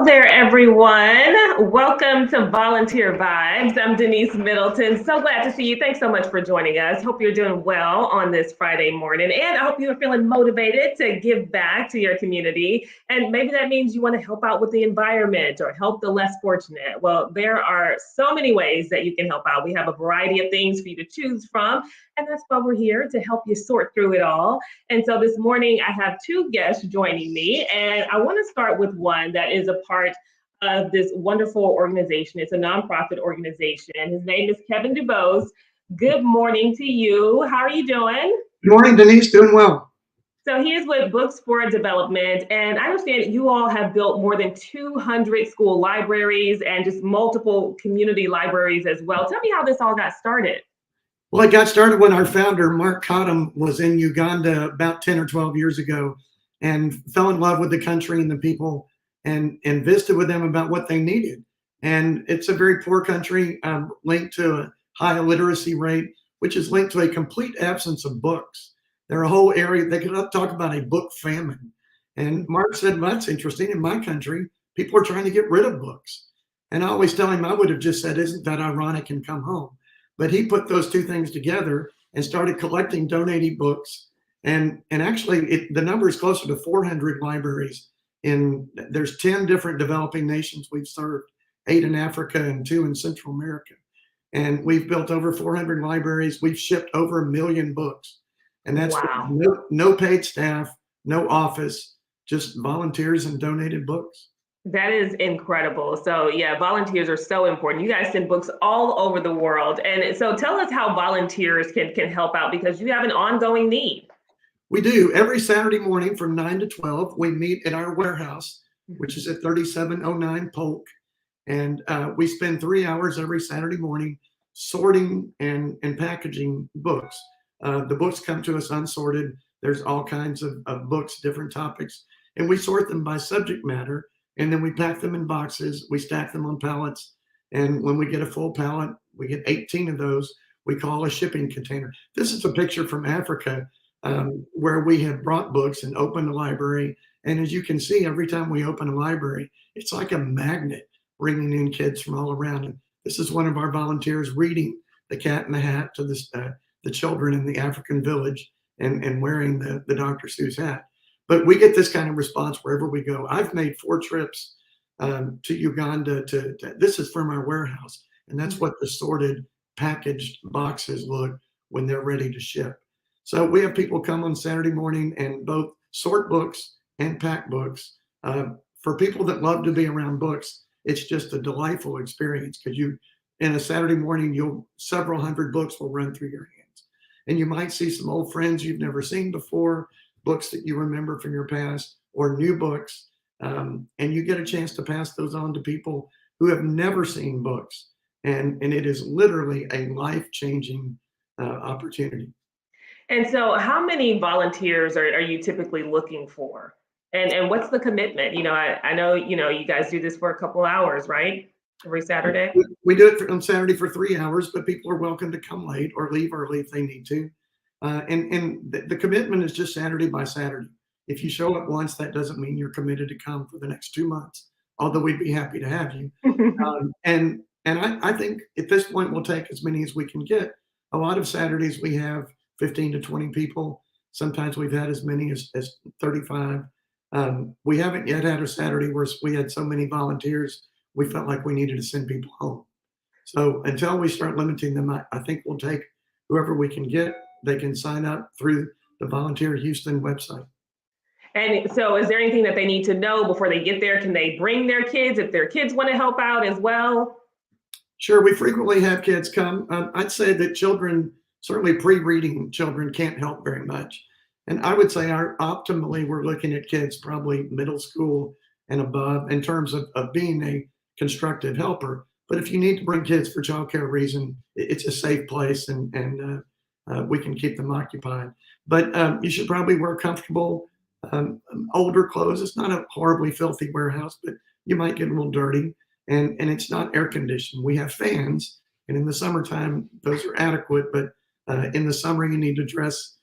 Hello there, everyone. Welcome to Volunteer Vibes. I'm Denise Middleton. So glad to see you. Thanks so much for joining us. Hope you're doing well on this Friday morning. And I hope you're feeling motivated to give back to your community. And maybe that means you want to help out with the environment or help the less fortunate. Well, there are so many ways that you can help out. We have a variety of things for you to choose from. And that's why we're here to help you sort through it all. And so this morning, I have two guests joining me. And I want to start with one that is a part of this wonderful organization. It's a nonprofit organization. His name is Kevin Dubose. Good morning to you. How are you doing? Good morning, Denise. Doing well. So he is with Books for Development, and I understand you all have built more than 200 school libraries and just multiple community libraries as well. Tell me how this all got started. Well, it got started when our founder, Mark Cottam, was in Uganda about 10 or 12 years ago and fell in love with the country and the people and visited with them about what they needed. And it's a very poor country, linked to a high illiteracy rate, which is linked to a complete absence of books. There are a whole area, they could talk about a book famine. And Mark said, well, that's interesting. In my country, people are trying to get rid of books. And I always tell him, I would have just said, isn't that ironic, and come home. But he put those two things together and started collecting donated books. And actually, the number is closer to 400 libraries. There's 10 different developing nations we've served, 8 in Africa and 2 in Central America. And we've built over 400 libraries. We've shipped over 1 million books. And that's wow. no paid staff, no office, just volunteers and donated books. That is incredible. So yeah, volunteers are so important. You guys send books all over the world. And so tell us how volunteers can help out, because you have an ongoing need. We do. Every Saturday morning from 9 to 12, we meet at our warehouse, which is at 3709 Polk. And we spend 3 hours every Saturday morning sorting and packaging books. The books come to us unsorted. There's all kinds of books, different topics, and we sort them by subject matter. And then we pack them in boxes. We stack them on pallets. And when we get a full pallet, we get 18 of those, we call a shipping container. This is a picture from Africa, where we have brought books and opened a library. And as you can see, every time we open a library, it's like a magnet bringing in kids from all around. And this is one of our volunteers reading The Cat in the Hat to the children in the African village and wearing the Dr. Seuss hat. But we get this kind of response wherever we go. I've made 4 trips to Uganda. This is from our warehouse. And that's what the sorted, packaged boxes look when they're ready to ship. So we have people come on Saturday morning and both sort books and pack books. For people that love to be around books, it's just a delightful experience, because in a Saturday morning, several hundred books will run through your hands. And you might see some old friends you've never seen before, books that you remember from your past, or new books. And you get a chance to pass those on to people who have never seen books. And it is literally a life-changing opportunity. And so how many volunteers are you typically looking for? And what's the commitment? I know, you guys do this for a couple hours, right? Every Saturday? We do it on Saturday for 3 hours, but people are welcome to come late or leave early if they need to. And the commitment is just Saturday by Saturday. If you show up once, that doesn't mean you're committed to come for the next 2 months, although we'd be happy to have you. And I think at this point, we'll take as many as we can get. A lot of Saturdays, we have 15 to 20 people. Sometimes we've had as many as 35. We haven't yet had a Saturday where we had so many volunteers, we felt like we needed to send people home. So until we start limiting them, I think we'll take whoever we can get. They can sign up through the Volunteer Houston website. And so is there anything that they need to know before they get there? Can they bring their kids if their kids want to help out as well? Sure, we frequently have kids come. I'd say that children, certainly pre-reading children, can't help very much. And I would say optimally, we're looking at kids probably middle school and above in terms of being a constructive helper. But if you need to bring kids for childcare reason, it's a safe place and we can keep them occupied. But you should probably wear comfortable, older clothes. It's not a horribly filthy warehouse, but you might get a little dirty. And it's not air conditioned. We have fans, and in the summertime, those are adequate. But in the summer, you need to dress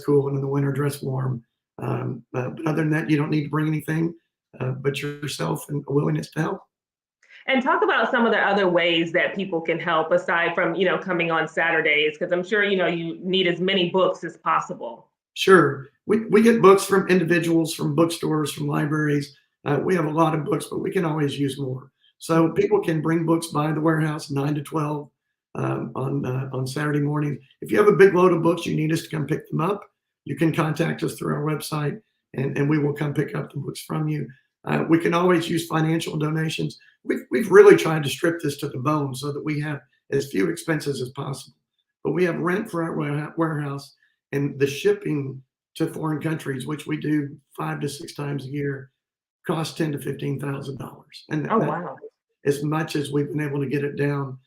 cool, and in the winter, dress warm. But other than that, you don't need to bring anything. but yourself and a willingness to help. And talk about some of the other ways that people can help aside from, coming on Saturdays, because I'm sure, you need as many books as possible. Sure. We get books from individuals, from bookstores, from libraries. We have a lot of books, but we can always use more. So people can bring books by the warehouse 9 to 12 on Saturday morning. If you have a big load of books, you need us to come pick them up, you can contact us through our website and we will come pick up the books from you. We can always use financial donations. We've really tried to strip this to the bone so that we have as few expenses as possible. But we have rent for our warehouse and the shipping to foreign countries, which we do 5 to 6 times a year, costs $10,000 to $15,000. And Oh, wow. as much as we've been able to get it down.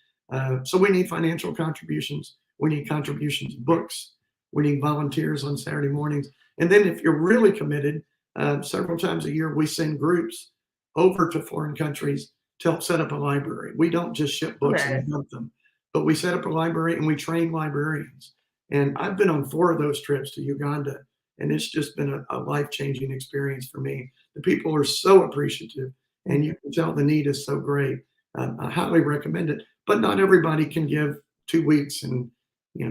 So we need financial contributions. We need contributions of books. We need volunteers on Saturday mornings. And then if you're really committed, several times a year, we send groups over to foreign countries to help set up a library. We don't just ship books Okay. and dump them, but we set up a library and we train librarians. And I've been on 4 of those trips to Uganda, and it's just been a life-changing experience for me. The people are so appreciative, and you can tell the need is so great. I highly recommend it, but not everybody can give 2 weeks and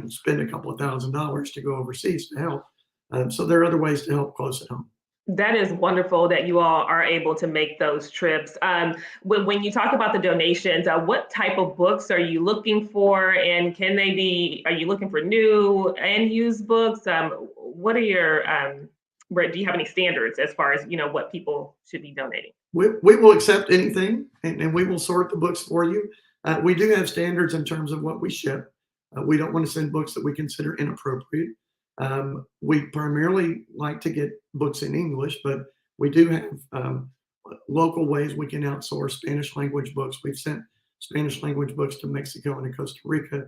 spend a couple of $1,000s to go overseas to help. So there are other ways to help close at home. That is wonderful that you all are able to make those trips. When you talk about the donations, what type of books are you looking for? And are you looking for new and used books? What are do you have any standards as far as, what people should be donating? We will accept anything and we will sort the books for you. We do have standards in terms of what we ship. We don't want to send books that we consider inappropriate. We primarily like to get books in English, but we do have local ways we can outsource Spanish language books. We've sent Spanish language books to Mexico and to Costa Rica.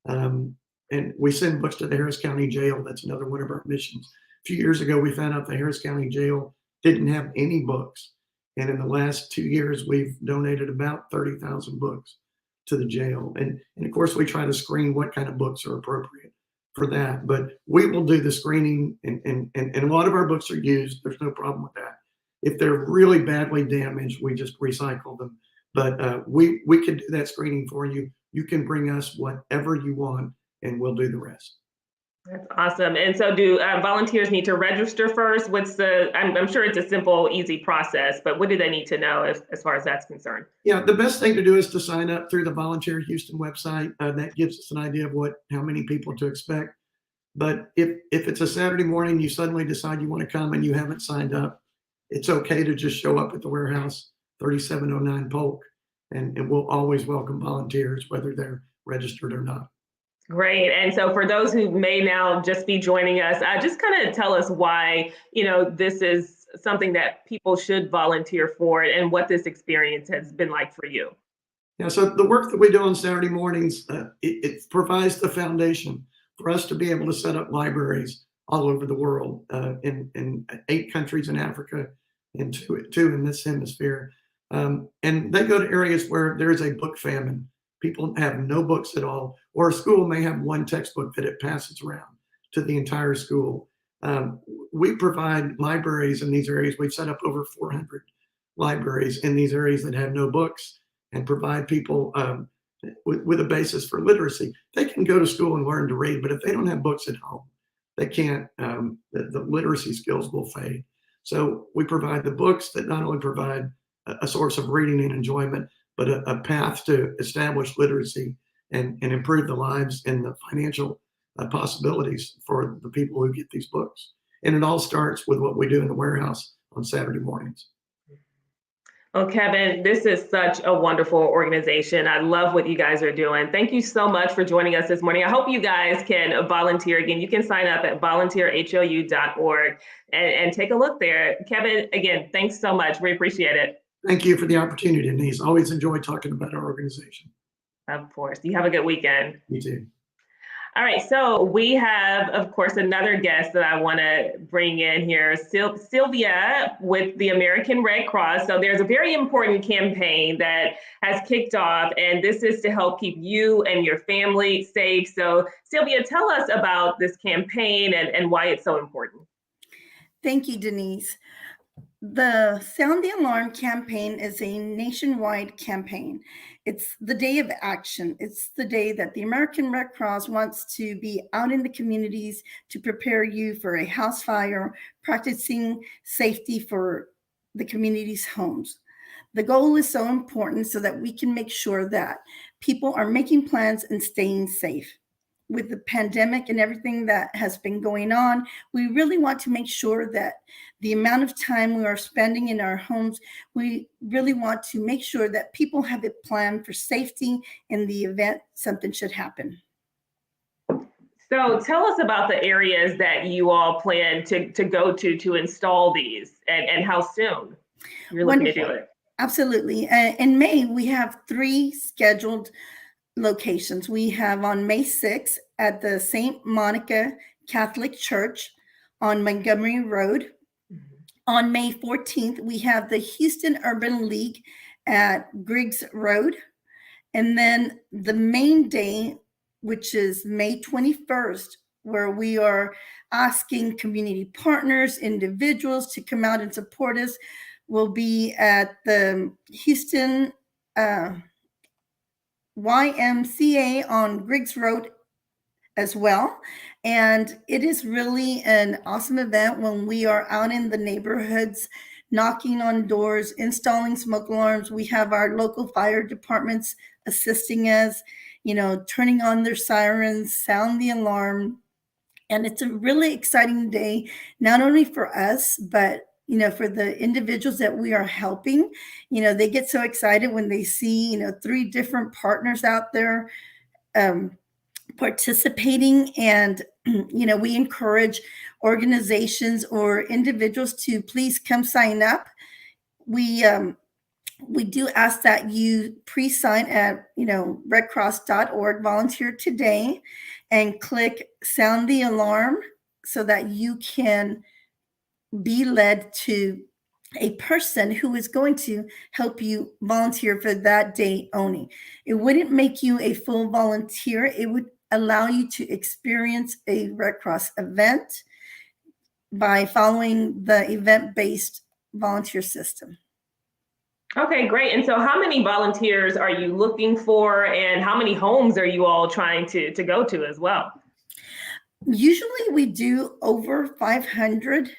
And we send books to the Harris County Jail. That's another one of our missions. A few years ago, we found out the Harris County Jail didn't have any books. And in the last 2 years, we've donated about 30,000 books to the jail. And of course, we try to screen what kind of books are appropriate for that. But we will do the screening, and a lot of our books are used. There's no problem with that. If they're really badly damaged, we just recycle them. But we can do that screening for you. You can bring us whatever you want, and we'll do the rest. That's awesome. And so do volunteers need to register first? I'm sure it's a simple, easy process, but what do they need to know as far as that's concerned? Yeah, the best thing to do is to sign up through the Volunteer Houston website. That gives us an idea of how many people to expect. But if it's a Saturday morning, you suddenly decide you want to come and you haven't signed up, it's okay to just show up at the warehouse, 3709 Polk, and we'll always welcome volunteers, whether they're registered or not. Great. And so for those who may now just be joining us, just kind of tell us why, this is something that people should volunteer for and what this experience has been like for you. Yeah, so the work that we do on Saturday mornings, it provides the foundation for us to be able to set up libraries all over the world, in 8 countries in Africa and two in this hemisphere. And they go to areas where there is a book famine. People have no books at all, or a school may have one textbook that it passes around to the entire school. We provide libraries in these areas. We've set up over 400 libraries in these areas that have no books, and provide people with a basis for literacy. They can go to school and learn to read, but if they don't have books at home, they can't, the literacy skills will fade. So we provide the books that not only provide a source of reading and enjoyment, but a path to establish literacy and improve the lives and the financial possibilities for the people who get these books. And it all starts with what we do in the warehouse on Saturday mornings. Well, Kevin, this is such a wonderful organization. I love what you guys are doing. Thank you so much for joining us this morning. I hope you guys can volunteer. Again, you can sign up at volunteerhou.org and take a look there. Kevin, again, thanks so much. We appreciate it. Thank you for the opportunity, Denise. Always enjoy talking about our organization. Of course. You have a good weekend. You too. All right, so we have, of course, another guest that I want to bring in here, Sylvia with the American Red Cross. So there's a very important campaign that has kicked off, and this is to help keep you and your family safe. So Sylvia, tell us about this campaign and why it's so important. Thank you, Denise. The Sound the Alarm campaign is a nationwide campaign. It's the day of action. It's the day that the American Red Cross wants to be out in the communities to prepare you for a house fire, practicing safety for the community's homes. The goal is so important so that we can make sure that people are making plans and staying safe. With the pandemic and everything that has been going on, we really want to make sure that the amount of time we are spending in our homes, we really want to make sure that people have a plan for safety in the event something should happen. So tell us about the areas that you all plan to go to install these and how soon you're looking to do it. Absolutely. In May, we have 3 scheduled locations. We have on May 6th at the St. Monica Catholic Church on Montgomery Road. On May 14th, we have the Houston Urban League at Griggs Road. And then the main day, which is May 21st, where we are asking community partners, individuals to come out and support us, will be at the Houston YMCA on Griggs Road as well. And it is really an awesome event when we are out in the neighborhoods, knocking on doors, installing smoke alarms. We have our local fire departments assisting us, turning on their sirens, sound the alarm. And it's a really exciting day, not only for us, but for the individuals that we are helping. They get so excited when they see, 3 different partners out there participating. And, we encourage organizations or individuals to please come sign up. We do ask that you pre-sign at, redcross.org, volunteer today, and click Sound the Alarm so that you can be led to a person who is going to help you volunteer for that day only. It wouldn't make you a full volunteer. It would allow you to experience a Red Cross event by following the event-based volunteer system. Okay, great. And so how many volunteers are you looking for, and how many homes are you all trying to go to as well? Usually we do over 500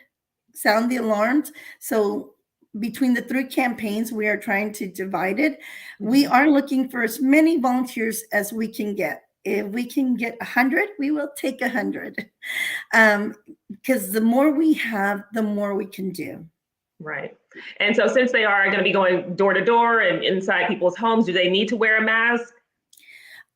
sound the alarms. So between the 3 campaigns, we are trying to divide it. We are looking for as many volunteers as we can get. If we can get 100, we will take 100. Because the more we have, the more we can do. Right. And so since they are going to be going door to door and inside people's homes, do they need to wear a mask?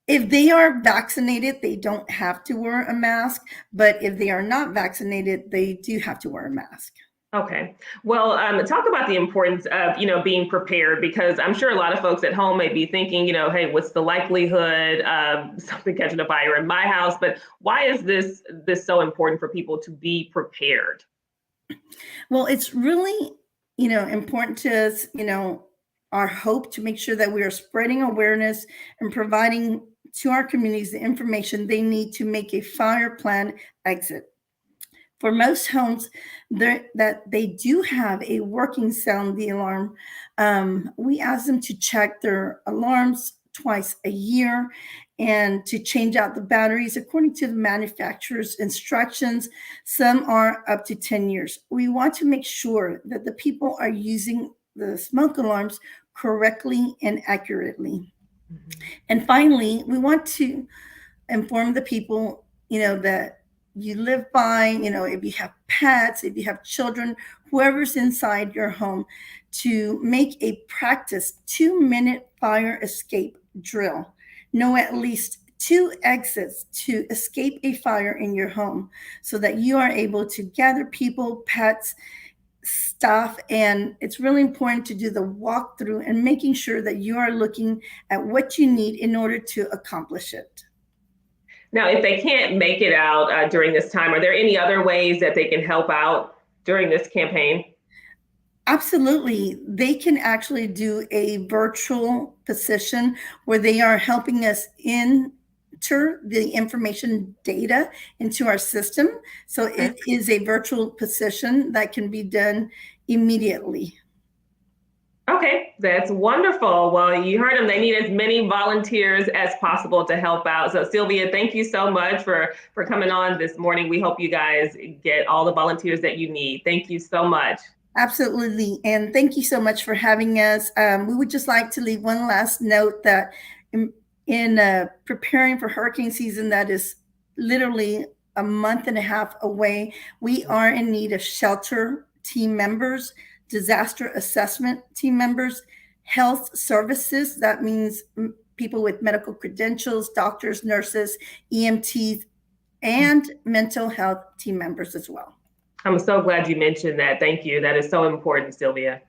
If they are vaccinated, they don't have to wear a mask. But if they are not vaccinated, they do have to wear a mask. Okay. Well, talk about the importance of, being prepared, because I'm sure a lot of folks at home may be thinking, hey, what's the likelihood of something catching a fire in my house? But why is this so important for people to be prepared? Well, it's really, important to us, our hope to make sure that we are spreading awareness and providing to our communities the information they need to make a fire plan exit. For most homes that they do have a working sound the alarm, we ask them to check their alarms twice a year and to change out the batteries according to the manufacturer's instructions. Some are up to 10 years. We want to make sure that the people are using the smoke alarms correctly and accurately. And finally, we want to inform the people, that you live by, if you have pets, if you have children, whoever's inside your home, to make a practice 2-minute fire escape drill. Know at least 2 exits to escape a fire in your home so that you are able to gather people, pets, stuff. And it's really important to do the walkthrough and making sure that you are looking at what you need in order to accomplish it. Now, if they can't make it out during this time, are there any other ways that they can help out during this campaign? Absolutely. They can actually do a virtual position where they are helping us enter the information data into our system. So it is a virtual position that can be done immediately. Okay, that's wonderful. Well, you heard them. They need as many volunteers as possible to help out. So Sylvia, thank you so much for coming on this morning. We hope you guys get all the volunteers that you need. Thank you so much. Absolutely. And thank you so much for having us. We would just like to leave one last note that in preparing for hurricane season that is literally a month and a half away, we are in need of shelter team members, disaster assessment team members, health services. That means people with medical credentials, doctors, nurses, EMTs, and mental health team members as well. I'm so glad you mentioned that. Thank you. That is so important, Sylvia.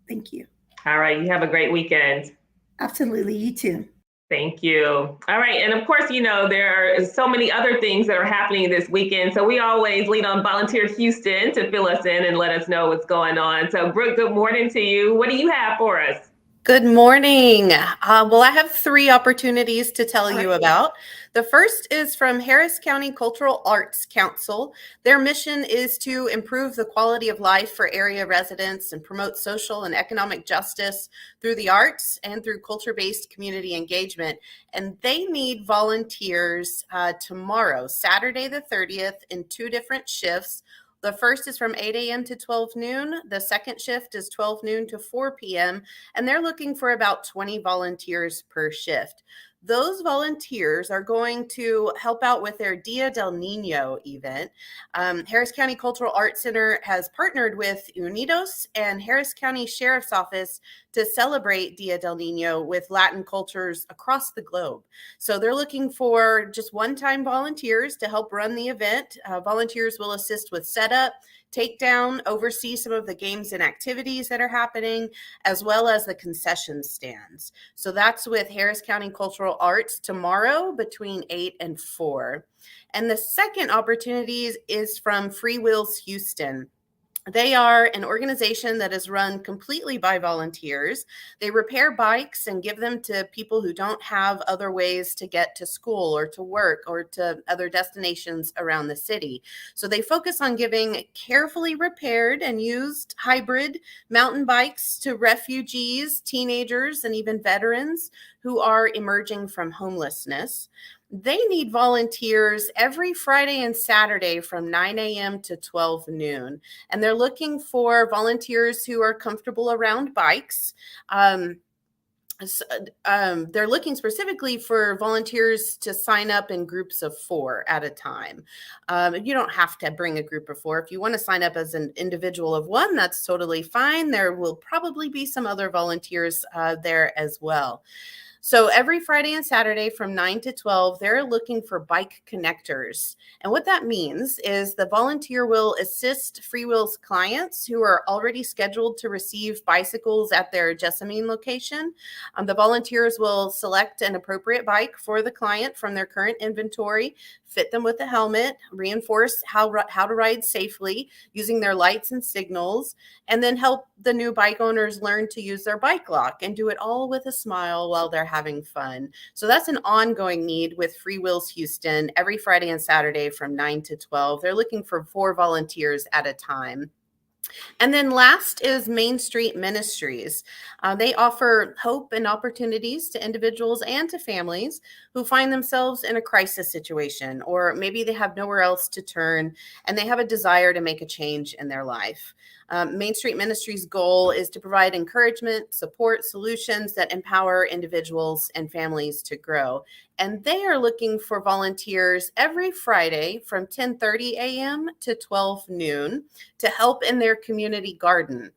Thank you. All right. You have a great weekend. Absolutely. You too. Thank you. All right. And of course, there are so many other things that are happening this weekend. So we always lean on Volunteer Houston to fill us in and let us know what's going on. So Brooke, good morning to you. What do you have for us? Good morning. Well, I have 3 opportunities to tell you about. The first is from Harris County Cultural Arts Council. Their mission is to improve the quality of life for area residents and promote social and economic justice through the arts and through culture-based community engagement. And they need volunteers tomorrow, Saturday the 30th, in 2 different shifts. The first is from 8 a.m. to 12 noon. The second shift is 12 noon to 4 p.m. And they're looking for about 20 volunteers per shift. Those volunteers are going to help out with their Dia del Nino event. Harris County Cultural Arts Center has partnered with Unidos and Harris County Sheriff's Office to celebrate Dia del Nino with Latin cultures across the globe. So they're looking for just one-time volunteers to help run the event. Volunteers will assist with setup, takedown, oversee some of the games and activities that are happening, as well as the concession stands. So that's with Harris County Cultural Arts tomorrow between 8 and 4. And the second opportunity is from Freewheels Houston. They are an organization that is run completely by volunteers. They repair bikes and give them to people who don't have other ways to get to school or to work or to other destinations around the city. So they focus on giving carefully repaired and used hybrid mountain bikes to refugees, teenagers, and even veterans who are emerging from homelessness. They need volunteers every Friday and Saturday from 9 a.m. to 12 noon. And they're looking for volunteers who are comfortable around bikes. They're looking specifically for volunteers to sign up in groups of 4 at a time. You don't have to bring a group of 4. If you want to sign up as an individual of 1, that's totally fine. There will probably be some other volunteers there as well. So every Friday and Saturday from 9 to 12, they're looking for bike connectors. And what that means is the volunteer will assist Freewheels clients who are already scheduled to receive bicycles at their Jessamine location. The volunteers will select an appropriate bike for the client from their current inventory, fit them with a helmet, reinforce how to ride safely using their lights and signals, and then help the new bike owners learn to use their bike lock and do it all with a smile while they're having fun. So that's an ongoing need with Freewheels Houston every Friday and Saturday from 9 to 12. They're looking for 4 volunteers at a time. And then last is Main Street Ministries. They offer hope and opportunities to individuals and to families who find themselves in a crisis situation, or maybe they have nowhere else to turn and they have a desire to make a change in their life. Main Street Ministries' goal is to provide encouragement, support, solutions that empower individuals and families to grow. And they are looking for volunteers every Friday from 10:30 a.m. to 12 noon to help in their community garden.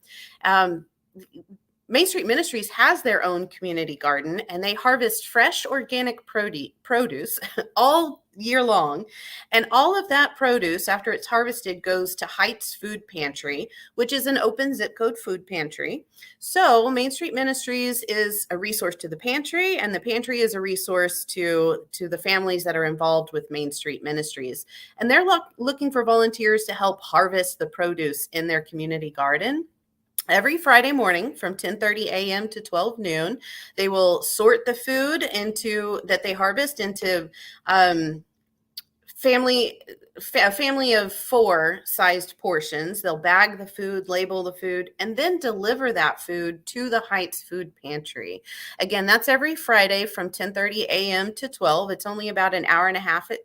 Main Street Ministries has their own community garden, and they harvest fresh organic produce all year long. And all of that produce, after it's harvested, goes to Heights Food Pantry, which is an open zip code food pantry. So Main Street Ministries is a resource to the pantry, and the pantry is a resource to the families that are involved with Main Street Ministries. And they're looking for volunteers to help harvest the produce in their community garden. Every Friday morning from 10:30 a.m. to 12 noon, they will sort the food that they harvest into a family of 4 sized portions. They'll bag the food, label the food, and then deliver that food to the Heights Food Pantry. Again, that's every Friday from 10:30 a.m. to 12. It's only about an hour and a half at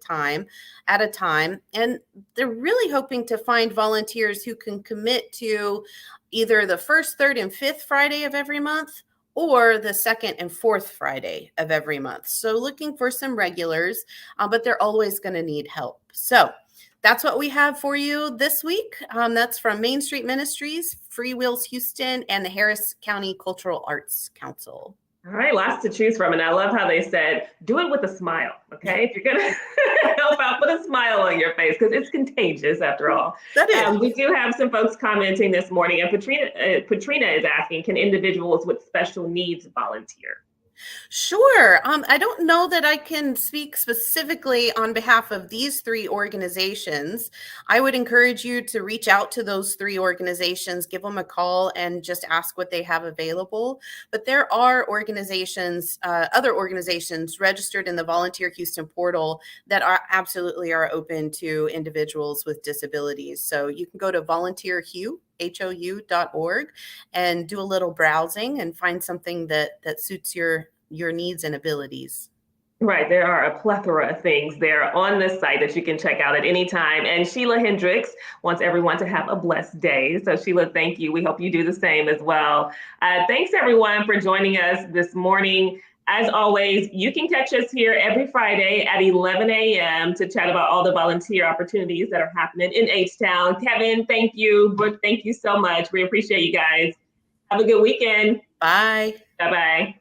a time. And they're really hoping to find volunteers who can commit to either the first, third, and fifth Friday of every month, or the second and fourth Friday of every month. So looking for some regulars, but they're always going to need help. So that's what we have for you this week. That's from Main Street Ministries, Freewheels Houston, and the Harris County Cultural Arts Council. All right, lots to choose from. And I love how they said, do it with a smile, okay? If you're going to help out, put a smile on your face, because it's contagious after all. That is. We do have some folks commenting this morning. And Patrina is asking, can individuals with special needs volunteer? Sure. I don't know that I can speak specifically on behalf of these 3 organizations. I would encourage you to reach out to those 3 organizations, give them a call, and just ask what they have available. But there are organizations, other organizations registered in the Volunteer Houston portal that are absolutely open to individuals with disabilities. So you can go to volunteerhou.org and do a little browsing and find something that suits your needs and abilities. Right. There are a plethora of things there on this site that you can check out at any time. And Sheila Hendricks wants everyone to have a blessed day. So Sheila, thank you. We hope you do the same as well. Thanks everyone for joining us this morning. As always, you can catch us here every Friday at 11 a.m. to chat about all the volunteer opportunities that are happening in H-Town. Kevin, thank you. Brooke, thank you so much. We appreciate you guys. Have a good weekend. Bye. Bye-bye.